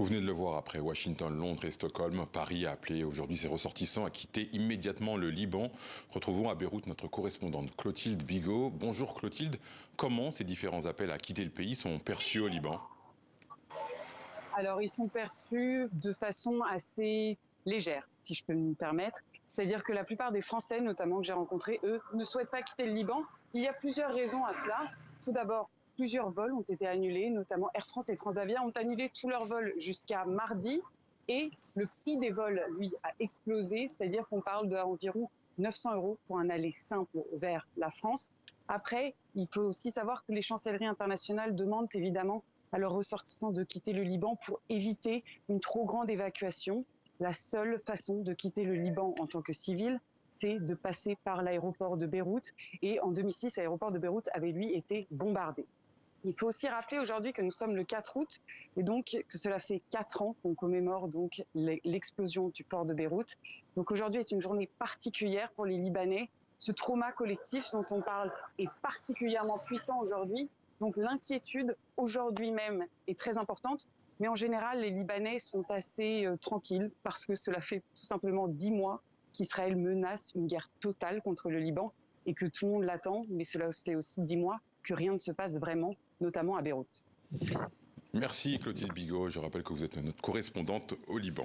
Vous venez de le voir, après Washington, Londres et Stockholm, Paris a appelé aujourd'hui ses ressortissants à quitter immédiatement le Liban. Retrouvons à Beyrouth notre correspondante Clotilde Bigot. Bonjour Clotilde, comment ces différents appels à quitter le pays sont perçus au Liban? Alors, ils sont perçus de façon assez légère, si je peux me permettre. C'est-à-dire que la plupart des Français, notamment que j'ai rencontrés, eux, ne souhaitent pas quitter le Liban. Il y a plusieurs raisons à cela. Tout d'abord, plusieurs vols ont été annulés, notamment Air France et Transavia ont annulé tous leurs vols jusqu'à mardi. Et le prix des vols, lui, a explosé, c'est-à-dire qu'on parle d'environ 900 € pour un aller simple vers la France. Après, il faut aussi savoir que les chancelleries internationales demandent évidemment à leurs ressortissants de quitter le Liban pour éviter une trop grande évacuation. La seule façon de quitter le Liban en tant que civil, c'est de passer par l'aéroport de Beyrouth. Et en 2006, l'aéroport de Beyrouth avait, lui, été bombardé. Il faut aussi rappeler aujourd'hui que nous sommes le 4 août et donc que cela fait 4 ans qu'on commémore donc l'explosion du port de Beyrouth. Donc aujourd'hui est une journée particulière pour les Libanais. Ce trauma collectif dont on parle est particulièrement puissant aujourd'hui. Donc l'inquiétude aujourd'hui même est très importante. Mais en général, les Libanais sont assez tranquilles parce que cela fait tout simplement 10 mois qu'Israël menace une guerre totale contre le Liban et que tout le monde l'attend. Mais cela fait aussi 10 mois que rien ne se passe vraiment, notamment à Beyrouth. Merci Clotilde Bigot, je rappelle que vous êtes notre correspondante au Liban.